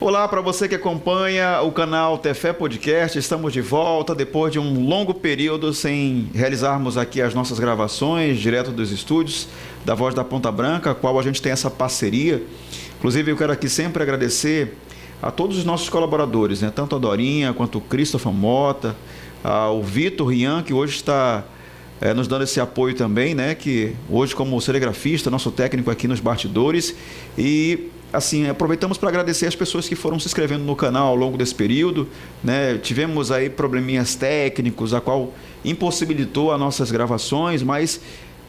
Olá para você que acompanha o canal Tefé Podcast, estamos de volta depois de um longo período sem realizarmos aqui as nossas gravações direto dos estúdios da Voz da Ponta Branca, a qual a gente tem essa parceria. Inclusive eu quero aqui sempre agradecer a todos os nossos colaboradores, né? Tanto a Dorinha quanto o Christopher Mota, ao Vitor Rian, que hoje está nos dando esse apoio também, né? Que hoje como serigrafista, nosso técnico aqui nos bastidores. E assim, aproveitamos para agradecer as pessoas que foram se inscrevendo no canal ao longo desse período, né? Tivemos aí probleminhas técnicos, a qual impossibilitou as nossas gravações, mas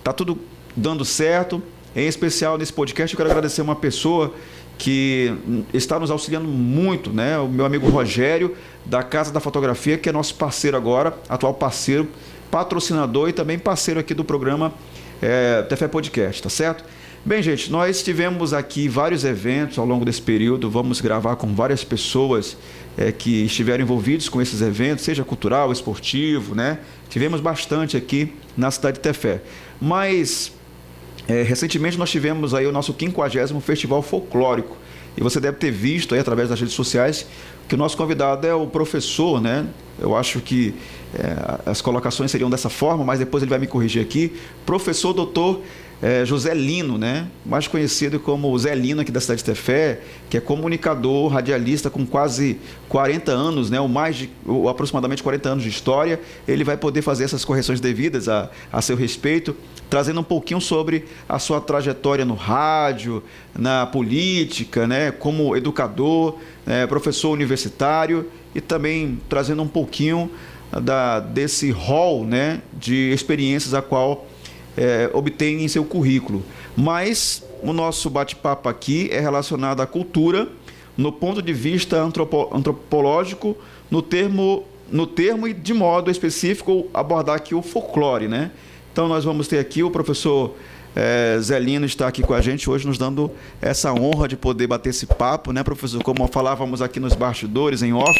tá tudo dando certo. Em especial nesse podcast eu quero agradecer uma pessoa que está nos auxiliando muito, né? O meu amigo Rogério, da Casa da Fotografia, que é nosso parceiro agora, atual parceiro, patrocinador e também parceiro aqui do programa Tefé Podcast, tá certo? Bem, gente, nós tivemos aqui vários eventos ao longo desse período, vamos gravar com várias pessoas que estiveram envolvidos com esses eventos, seja cultural, esportivo, né? Tivemos bastante aqui na cidade de Tefé. Mas, recentemente nós tivemos aí o nosso 50º Festival Folclórico. E você deve ter visto aí através das redes sociais que o nosso convidado é o professor, né? Eu acho que as colocações seriam dessa forma, mas depois ele vai me corrigir aqui. Professor doutor José Lino, né? Mais conhecido como Zé Lino aqui da cidade de Tefé, que é comunicador, radialista com quase 40 anos, né? Ou aproximadamente 40 anos de história. Ele vai poder fazer essas correções devidas a seu respeito, trazendo um pouquinho sobre a sua trajetória no rádio, na política, né? Como educador, professor universitário e também trazendo um pouquinho desse rol, né? De experiências a qual obtém em seu currículo. Mas o nosso bate-papo aqui é relacionado à cultura no ponto de vista antropológico, no termo e de modo específico abordar aqui o folclore, né? Então nós vamos ter aqui o professor Zé Lino está aqui com a gente hoje nos dando essa honra de poder bater esse papo, né, professor? Como falávamos aqui nos bastidores, em off,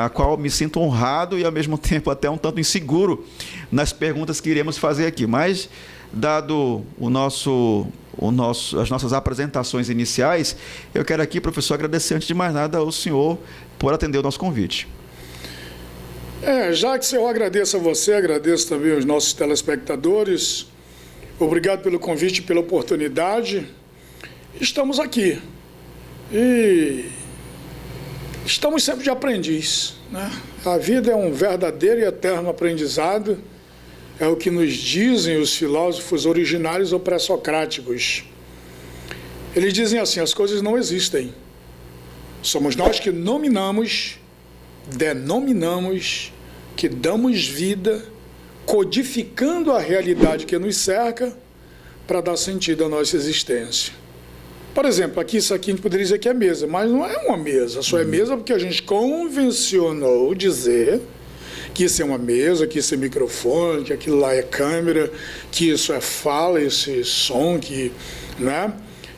a qual me sinto honrado e ao mesmo tempo até um tanto inseguro nas perguntas que iremos fazer aqui. Mas, dado as nossas apresentações iniciais, eu quero aqui, professor, agradecer antes de mais nada ao senhor por atender o nosso convite. Já que eu agradeço a você, agradeço também aos nossos telespectadores. Obrigado pelo convite e pela oportunidade. Estamos aqui. E estamos sempre de aprendiz, né? A vida é um verdadeiro e eterno aprendizado. É o que nos dizem os filósofos originários ou pré-socráticos. Eles dizem assim: as coisas não existem. Somos nós que nominamos, denominamos, que damos vida, codificando a realidade que nos cerca para dar sentido à nossa existência. Por exemplo, isso aqui a gente poderia dizer que é mesa, mas não é uma mesa, só é mesa porque a gente convencionou dizer que isso é uma mesa, que isso é microfone, que aquilo lá é câmera, que isso é fala, esse som, né?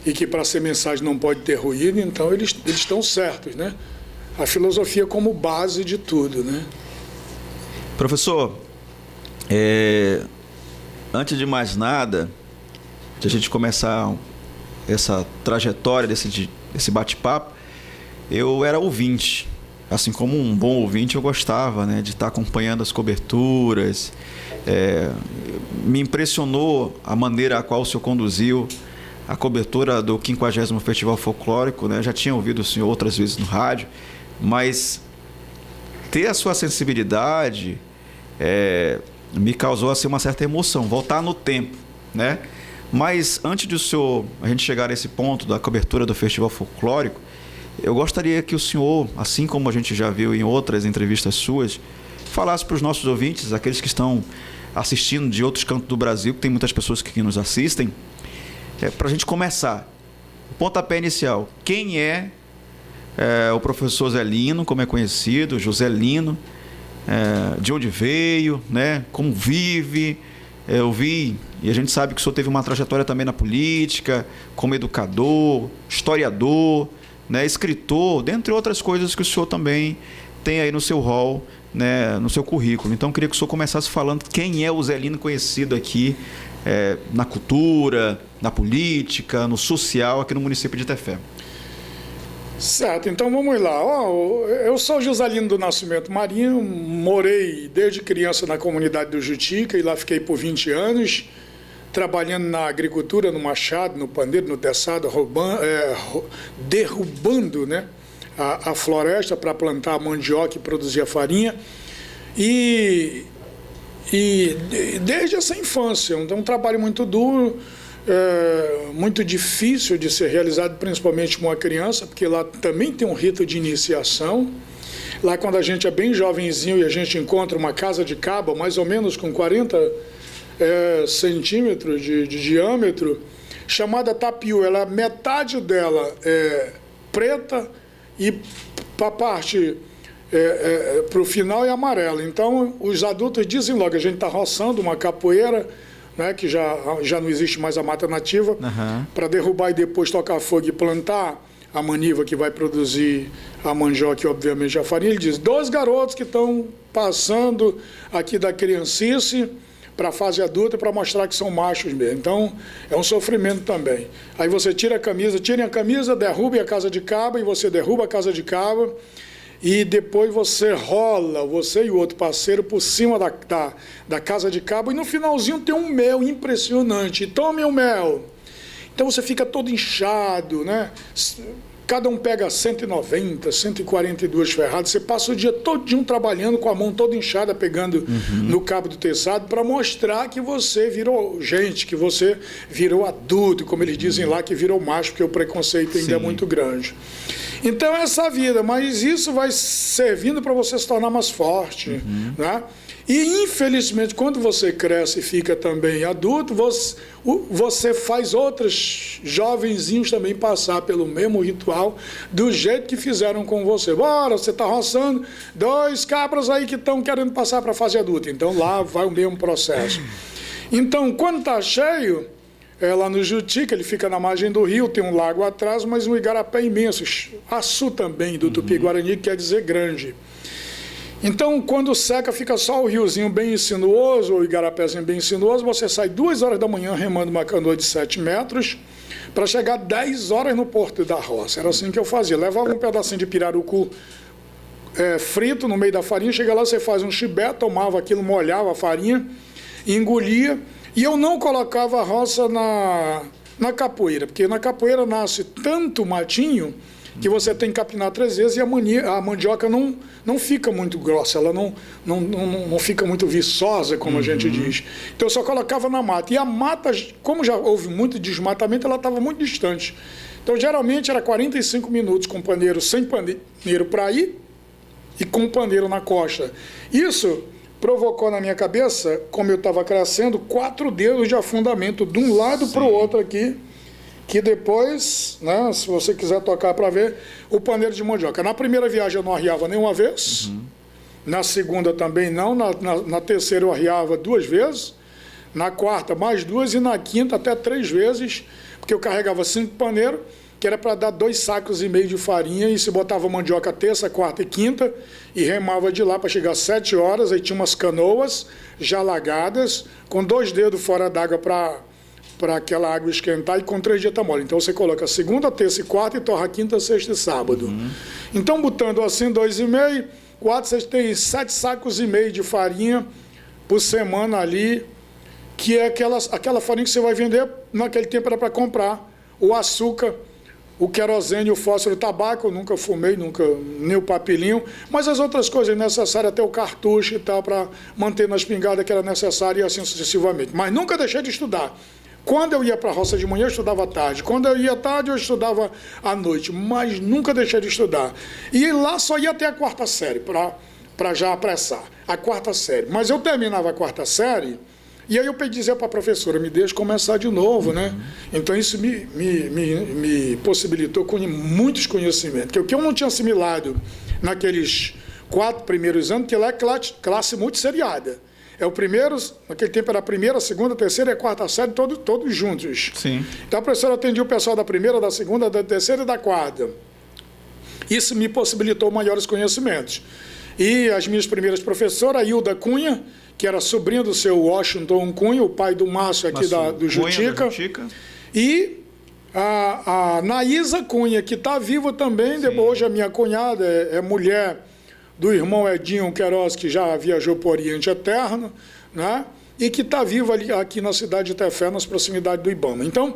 E que para ser mensagem não pode ter ruído, então eles estão certos, né? A filosofia como base de tudo, né? Professor, antes de mais nada, de a gente começar essa trajetória desse bate-papo, eu era ouvinte. Assim como um bom ouvinte, eu gostava, né, de estar acompanhando as coberturas. Me impressionou a maneira a qual o senhor conduziu a cobertura do 50º Festival Folclórico, né? Já tinha ouvido o senhor outras vezes no rádio, mas ter a sua sensibilidade me causou assim, uma certa emoção, voltar no tempo, né? Mas antes de a gente chegar a esse ponto da cobertura do Festival Folclórico, eu gostaria que o senhor, assim como a gente já viu em outras entrevistas suas, falasse para os nossos ouvintes, aqueles que estão assistindo de outros cantos do Brasil, que tem muitas pessoas que nos assistem, para a gente começar. O pontapé inicial, quem é o professor Zé Lino, como é conhecido, José Lino, de onde veio, né? Como vive. Eu vi, e a gente sabe que o senhor teve uma trajetória também na política, como educador, historiador, né? Escritor, dentre outras coisas que o senhor também tem aí no seu rol, né? No seu currículo. Então eu queria que o senhor começasse falando quem é o Zé Lino conhecido aqui na cultura, na política, no social, aqui no município de Tefé. Certo, então vamos lá. Eu sou Josalino do Nascimento Marinho, morei desde criança na comunidade do Jutica e lá fiquei por 20 anos, trabalhando na agricultura, no machado, no pandeiro, no teçado, derrubando, né, a floresta para plantar a mandioca e produzir a farinha. E desde essa infância, então um trabalho muito duro, muito difícil de ser realizado, principalmente com uma criança, porque lá também tem um rito de iniciação. Lá, quando a gente é bem jovenzinho e a gente encontra uma casa de caba, mais ou menos com 40 centímetros de diâmetro, chamada tapiú, metade dela é preta e para a parte, para o final, é amarela. Então, os adultos dizem logo, a gente está roçando uma capoeira, né, que já não existe mais a mata nativa, para derrubar e depois tocar fogo e plantar a maniva que vai produzir a mandioca e, obviamente, a farinha. Ele diz, 2 garotos que estão passando aqui da criancice para a fase adulta para mostrar que são machos mesmo. Então, é um sofrimento também. Aí você tira a camisa, tirem a camisa, derrubem a casa de caba, e você derruba a casa de caba, e depois você rola, você e o outro parceiro, por cima da casa de cabo, e no finalzinho tem um mel impressionante. Tome o mel. Então você fica todo inchado, né? Cada um pega 190, 142 ferradas. Você passa o dia todinho trabalhando com a mão toda inchada, pegando no cabo do teçado, para mostrar que você virou gente, que você virou adulto, como eles dizem lá, que virou macho, porque o preconceito ainda é muito grande. Então, essa vida, mas isso vai servindo para você se tornar mais forte, né? E, infelizmente, quando você cresce e fica também adulto, você faz outros jovenzinhos também passar pelo mesmo ritual, do jeito que fizeram com você. Bora, você está roçando, 2 cabras aí que estão querendo passar para a fase adulta. Então, lá vai o mesmo processo. Então, quando está cheio, lá no Jutica, ele fica na margem do rio, tem um lago atrás, mas um igarapé imenso, Açu também, do Tupi-Guarani, que quer dizer grande. Então, quando seca, fica só o riozinho bem sinuoso, ou o igarapézinho bem sinuoso, você sai 2 horas da manhã remando uma canoa de 7 metros, para chegar 10 horas no Porto da Roça. Era assim que eu fazia. Levava um pedacinho de pirarucu frito no meio da farinha, chega lá, você faz um chibé, tomava aquilo, molhava a farinha, engolia, e eu não colocava a roça na capoeira, porque na capoeira nasce tanto matinho que você tem que capinar 3 vezes e a mandioca não fica muito grossa, ela não fica muito viçosa, como a gente diz. Então eu só colocava na mata. E a mata, como já houve muito desmatamento, ela estava muito distante. Então geralmente era 45 minutos com paneiro, sem paneiro para ir e com paneiro na costa. Isso provocou na minha cabeça, como eu estava crescendo, 4 dedos de afundamento de um lado para o outro aqui, que depois, né, se você quiser tocar para ver, o paneiro de mandioca. Na primeira viagem eu não arriava nenhuma vez, na segunda também não, na terceira eu arriava 2 vezes, na quarta mais 2 e na quinta até 3 vezes, porque eu carregava 5 paneiros, que era para dar 2,5 sacos de farinha, e se botava mandioca terça, quarta e quinta, e remava de lá para chegar às 7 horas, aí tinha umas canoas já lagadas, com 2 dedos fora d'água para aquela água esquentar, e com 3 dias tá mole. Então você coloca segunda, terça e quarta e torra quinta, sexta e sábado. Então, botando assim 2,5, 4, você tem 7,5 sacos de farinha por semana ali, que é aquela farinha que você vai vender. Naquele tempo era para comprar o açúcar, o querosene, o fósforo, o tabaco. Eu nunca fumei, nem o papilinho, mas as outras coisas necessárias, até o cartucho e tal, para manter na espingarda que era necessário, e assim sucessivamente. Mas nunca deixei de estudar. Quando eu ia para a roça de manhã, eu estudava à tarde. Quando eu ia à tarde, eu estudava à noite. Mas nunca deixei de estudar. E lá só ia até a 4ª série, para já apressar. A 4ª série. Mas eu terminava a 4ª série, e aí eu dizia para a professora, me deixa começar de novo, né? Então isso me possibilitou muitos conhecimentos, que o que eu não tinha assimilado naqueles 4 primeiros anos, que lá é classe muito seriada. É o primeiro, naquele tempo era a primeira, a segunda, a terceira e a 4ª série, todos juntos. Sim. Então a professora atendia o pessoal da primeira, da segunda, da terceira e da 4ª. Isso me possibilitou maiores conhecimentos. E as minhas primeiras professoras, a Hilda Cunha, que era sobrinha do seu Washington Cunha, o pai do Márcio aqui do Jutica. E A Naísa Cunha, que está viva também, hoje a minha cunhada é mulher do irmão Edinho Queiroz, que já viajou para o Oriente Eterno, né? E que está viva aqui na cidade de Tefé, nas proximidades do Ibama. Então,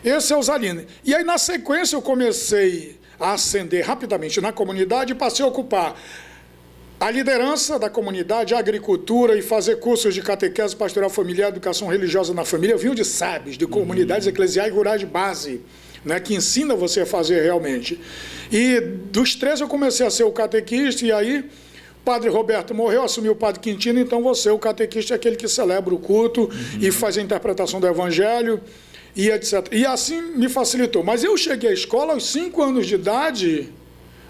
esse é o Zaline. E aí, na sequência, eu comecei a ascender rapidamente na comunidade e passei a ocupar a liderança da comunidade, a agricultura e fazer cursos de catequese pastoral familiar, educação religiosa na família. Eu vim de SABs, de comunidades eclesiais e rurais de base, né, que ensina você a fazer realmente. E dos 13 eu comecei a ser o catequista, e aí o padre Roberto morreu, assumiu o padre Quintino, então você, o catequista, é aquele que celebra o culto e faz a interpretação do evangelho, e etc. E assim me facilitou. Mas eu cheguei à escola aos 5 anos de idade,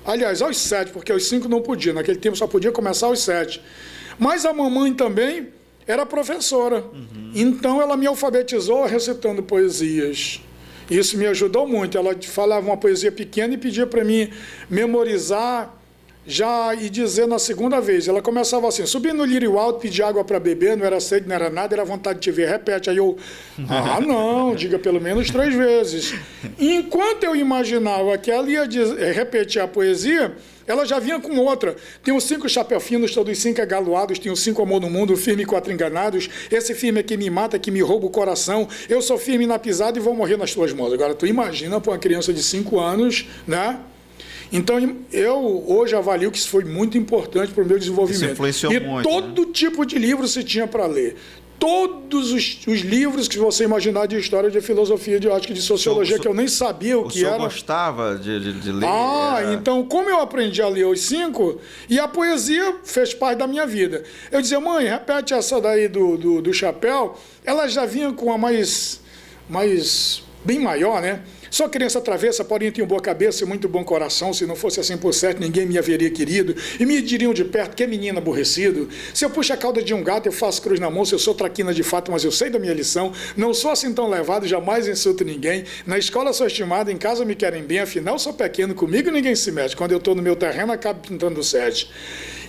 aliás, aos 7, porque aos 5 não podia, naquele tempo só podia começar aos 7. Mas a mamãe também era professora, então ela me alfabetizou recitando poesias. Isso me ajudou muito. Ela falava uma poesia pequena e pedia para mim memorizar já e dizer na segunda vez. Ela começava assim: subi no lírio alto, pedi água para beber, não era sede, não era nada, era vontade de te ver. Repete. Aí eu, não, diga pelo menos 3 vezes. E enquanto eu imaginava que ela ia repetir a poesia, ela já vinha com outra. Tem os 5 chapéu finos, todos 5 agaloados, tem os 5 amor no mundo, firme e 4 enganados. Esse firme é que me mata, que me rouba o coração. Eu sou firme na pisada e vou morrer nas tuas mãos. Agora, tu imagina para uma criança de 5 anos, né? Então, eu hoje avalio que isso foi muito importante para o meu desenvolvimento. Isso influenciou muito. E todo tipo de livro se tinha para ler. Todos os livros que você imaginar de história, de filosofia, de ética, de sociologia, que eu nem sabia o que era. O senhor gostava de ler? Então, como eu aprendi a ler os 5, e a poesia fez parte da minha vida. Eu dizia, mãe, repete essa daí do chapéu. Ela já vinha com a mais bem maior, né? Só criança travessa, porém tinha boa cabeça e muito bom coração. Se não fosse assim por certo, ninguém me haveria querido. E me diriam de perto, que menino aborrecido. Se eu puxo a cauda de um gato, eu faço cruz na mão. Se eu sou traquina de fato, mas eu sei da minha lição. Não sou assim tão levado, jamais insulto ninguém. Na escola sou estimado, em casa me querem bem. Afinal, sou pequeno, comigo ninguém se mete. Quando eu estou no meu terreno, acabo pintando 7.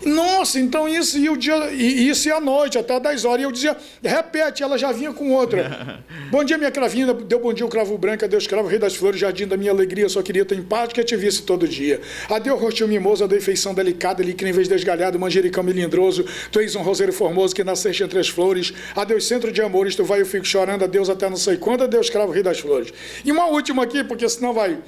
Nossa, então isso ia à noite, até 10 horas. E eu dizia, repete, ela já vinha com outra. Bom dia, minha cravinha, deu bom dia o cravo branco, adeus cravo, rei das flores, jardim da minha alegria, só queria ter empate que eu te visse todo dia. Adeus rostinho mimoso, adeus feição delicada, ali que nem vez desgalhado, manjericão melindroso, tu eis um roseiro formoso que nasceste entre as flores, adeus centro de amores, tu vai eu fico chorando, adeus até não sei quando, adeus cravo, rei das flores. E uma última aqui, porque senão vai...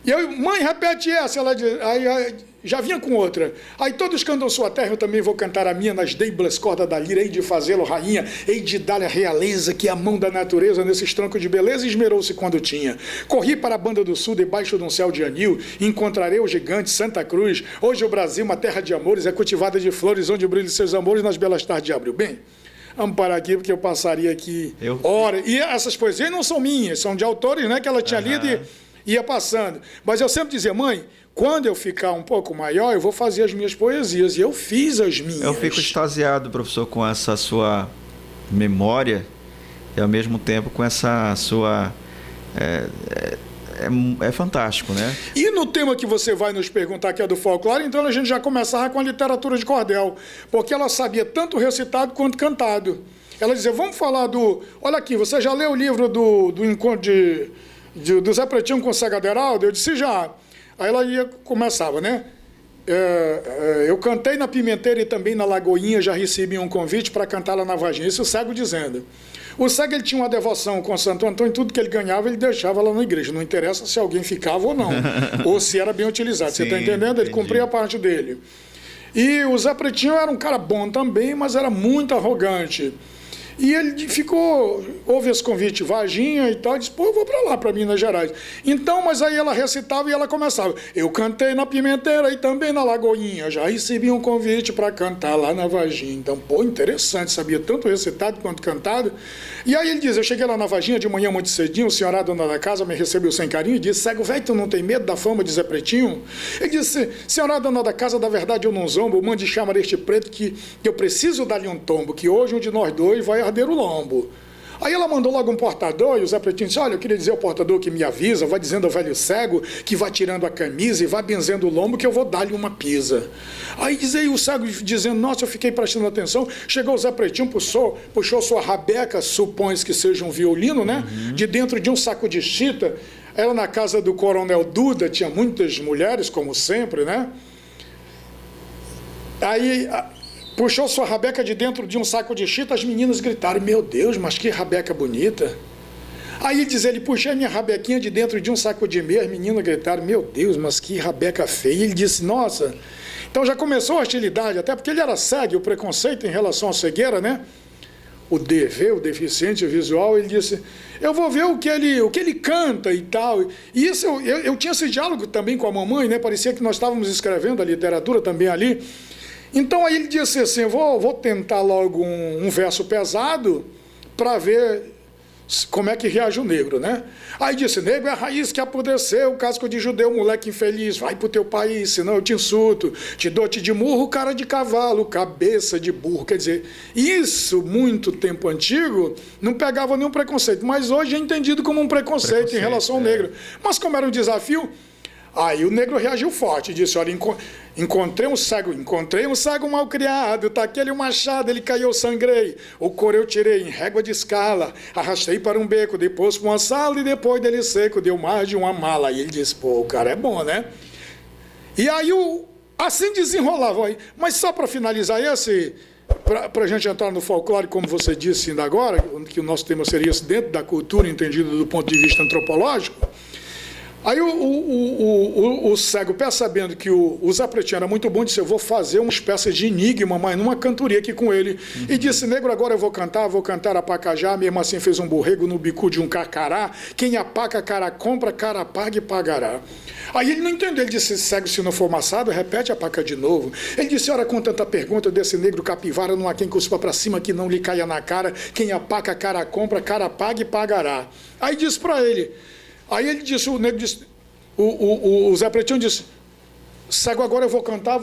E eu, mãe, repete essa. Ela diz, aí já vinha com outra. Aí todos cantam sua terra, eu também vou cantar a minha, nas deibles cordas da lira, hei de fazê-lo rainha, hei de dar-lhe a realeza, que é a mão da natureza nesses troncos de beleza esmerou-se quando tinha. Corri para a banda do sul, debaixo de um céu de anil, encontrarei o gigante Santa Cruz. Hoje o Brasil, uma terra de amores, é cultivada de flores, onde brilham seus amores nas belas tardes de abril. Bem, vamos parar aqui, porque eu passaria aqui horas. E essas poesias não são minhas, são de autores, né, que ela tinha lido e ia passando. Mas eu sempre dizia, mãe, quando eu ficar um pouco maior, eu vou fazer as minhas poesias. E eu fiz as minhas. Eu fico extasiado, professor, com essa sua memória e, ao mesmo tempo, com essa sua... É fantástico, né? E no tema que você vai nos perguntar, que é do folclore, então a gente já começava com a literatura de cordel, porque ela sabia tanto recitado quanto cantado. Ela dizia, vamos falar do... Olha aqui, você já leu o livro do encontro do Zé Pretinho com o Cega Aderaldo? Eu disse, já. Aí ela começava, né? Eu cantei na Pimenteira e também na Lagoinha, já recebi um convite para cantar lá na Varginha. Isso o cego dizendo. O cego, ele tinha uma devoção com Santo Antônio, tudo que ele ganhava ele deixava lá na igreja. Não interessa se alguém ficava ou não, ou se era bem utilizado. Sim, você está entendendo? Ele cumpria a parte dele. E o Zé Pretinho era um cara bom também, mas era muito arrogante. E ele houve esse convite, Varginha e tal, e disse, pô, eu vou para lá, para Minas Gerais. Então, mas aí ela recitava e ela começava, eu cantei na Pimenteira e também na Lagoinha, já recebi um convite para cantar lá na Varginha. Então, pô, interessante, sabia tanto recitado quanto cantado. E aí ele diz, eu cheguei lá na Varginha de manhã muito cedinho, o senhorá dona da casa me recebeu sem carinho e disse, cego velho, tu não tem medo da fama de Zé Pretinho? Ele disse, senhorá dona da casa, da verdade eu não zombo, mande chamar este preto que eu preciso dar-lhe um tombo, que hoje um de nós dois vai arder o lombo. Aí ela mandou logo um portador, e o Zé Pretinho disse, olha, eu queria dizer ao portador que me avisa, vai dizendo ao velho cego que vai tirando a camisa e vai benzendo o lombo que eu vou dar-lhe uma pisa. Aí o cego dizendo, nossa, eu fiquei prestando atenção, chegou o Zé Pretinho, puxou sua rabeca, supõe que seja um violino, né? De dentro de um saco de chita. Ela na casa do Coronel Duda, tinha muitas mulheres, como sempre, né? Aí puxou sua rabeca de dentro de um saco de chita, as meninas gritaram, meu Deus, mas que rabeca bonita. Aí diz ele, puxei minha rabequinha de dentro de um saco de meia, as meninas gritaram, meu Deus, mas que rabeca feia. E ele disse, nossa, então já começou a hostilidade, até porque ele era cego, o preconceito em relação à cegueira, né? O DV, o deficiente visual, ele disse, eu vou ver o que ele canta e tal. E isso, eu tinha esse diálogo também com a mamãe, né? Parecia que nós estávamos escrevendo a literatura também ali. Então aí ele disse assim, vou tentar logo um verso pesado para ver como é que reage o negro, né? Aí disse, negro é a raiz que apodreceu, o casco de judeu, moleque infeliz, vai pro teu país, senão eu te insulto, te dou de murro, cara de cavalo, cabeça de burro. Quer dizer, isso, muito tempo antigo, não pegava nenhum preconceito, mas hoje é entendido como um preconceito em relação ao negro. Mas como era um desafio, aí o negro reagiu forte, disse, olha, encontrei um cego mal criado, taquei-lhe um machado, ele caiu, eu sangrei, o couro eu tirei em régua de escala, arrastei para um beco, depois para uma sala e depois dele seco, deu mais de uma mala. Aí ele disse, pô, o cara é bom, né? E aí assim desenrolava aí. Mas só para finalizar para a gente entrar no folclore, como você disse ainda agora, que o nosso tema seria esse, dentro da cultura, entendido do ponto de vista antropológico. Aí o cego, percebendo que o Zé Pretinho era muito bom, disse, eu vou fazer uma espécie de enigma, mas numa cantoria aqui com ele. E disse, negro, agora eu vou cantar a pacajá, mesmo assim fez um borrego no bico de um cacará, quem apaca, cara compra, cara paga e pagará. Aí ele não entendeu, ele disse, cego, se não for maçado, repete a paca de novo. Ele disse, ora, com tanta pergunta desse negro capivara, não há quem cuspa pra cima que não lhe caia na cara, quem apaca, cara compra, cara paga e pagará. Aí disse para ele, aí ele disse, o negro disse, o Zé Pretinho disse, cego, agora eu vou cantar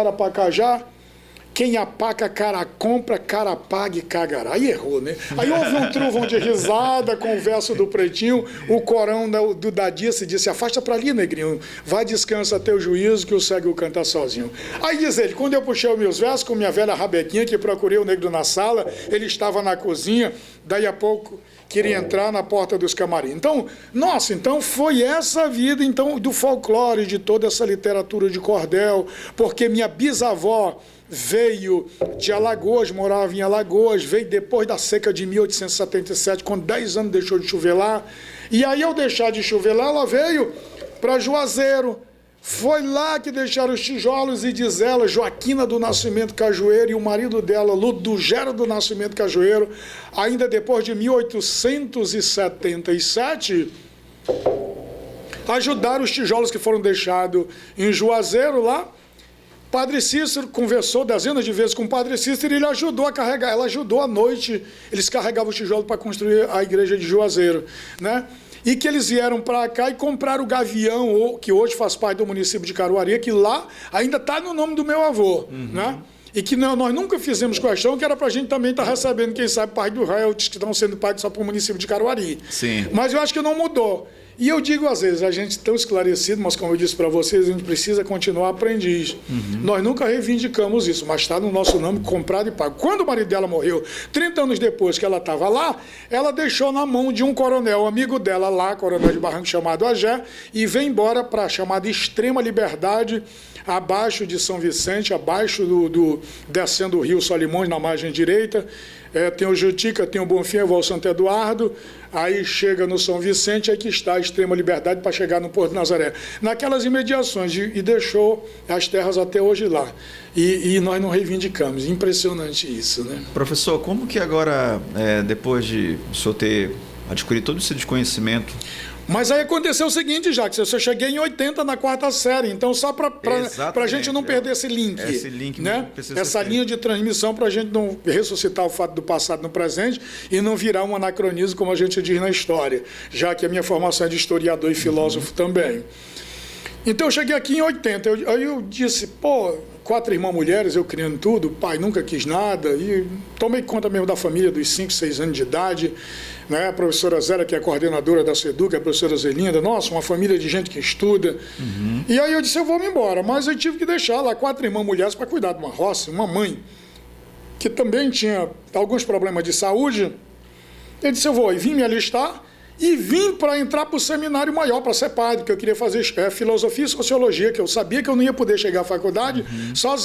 a pacajá, quem apaca, cara compra, cara paga e cagará. Aí errou, né? Aí houve um trovão de risada com o verso do Pretinho, o corão do Dadice disse, afasta para ali, negrinho, vai, descansa teu juízo que o cego canta sozinho. Aí diz ele, quando eu puxei os meus versos com minha velha rabequinha, que procurei o negro na sala, ele estava na cozinha, daí a pouco queria entrar na porta dos camarins. Então, nossa, então foi essa vida então do folclore, de toda essa literatura de cordel, porque minha bisavó veio de Alagoas, morava em Alagoas, veio depois da seca de 1877, quando 10 anos deixou de chover lá, e aí ao deixar de chover lá, ela veio para Juazeiro. Foi lá que deixaram os tijolos e diz ela, Joaquina do Nascimento Cajueiro e o marido dela, Ludugero do Nascimento Cajueiro, ainda depois de 1877, ajudaram os tijolos que foram deixados em Juazeiro lá. Padre Cícero conversou dezenas de vezes com o Padre Cícero e ele ajudou a carregar, ela ajudou à noite, eles carregavam os tijolos para construir a igreja de Juazeiro, né? E que eles vieram para cá e compraram o Gavião, que hoje faz parte do município de Caruaru, que lá ainda está no nome do meu avô, né? E que nós nunca fizemos questão, que era para a gente também estar recebendo, quem sabe, parte do royalties que estão sendo pagos só para o município de Caruaru. Sim. Mas eu acho que não mudou. E eu digo, às vezes, a gente tão esclarecido, mas como eu disse para vocês, a gente precisa continuar aprendiz. Nós nunca reivindicamos isso, mas está no nosso nome, comprado e pago. Quando o marido dela morreu, 30 anos depois que ela estava lá, ela deixou na mão de um coronel, amigo dela lá, coronel de Barranco, chamado Agé, e veio embora para a chamada Extrema Liberdade, abaixo de São Vicente, abaixo descendo o rio Solimões, na margem direita. Tem o Jutica, tem o Bonfim, o Santo Eduardo, aí chega no São Vicente, aí que está a Extrema Liberdade para chegar no Porto de Nazaré. Naquelas imediações, e deixou as terras até hoje lá. E nós não reivindicamos. Impressionante isso, né? Professor, como que agora, depois de o senhor ter adquirido todo esse desconhecimento... Mas aí aconteceu o seguinte, Jacques, eu cheguei em 80 na 4ª série, então só para a gente não perder esse link, né? Essa linha de transmissão, para a gente não ressuscitar o fato do passado no presente e não virar um anacronismo, como a gente diz na história, já que a minha formação é de historiador e filósofo também. Então eu cheguei aqui em 80, aí eu disse, pô, 4 irmãs mulheres, eu criando tudo, pai nunca quis nada, e tomei conta mesmo da família dos 5, 6 anos de idade, né? A professora Zélia, que é a coordenadora da SEDUC, a professora Zelinda, nossa, uma família de gente que estuda. E aí eu disse, eu vou me embora, mas eu tive que deixar lá 4 irmãs mulheres para cuidar de uma roça, uma mãe, que também tinha alguns problemas de saúde. Eu disse, eu vou, e vim me alistar, e vim para entrar para o seminário maior, para ser padre, que eu queria fazer filosofia e sociologia, que eu sabia que eu não ia poder chegar à faculdade sozinho.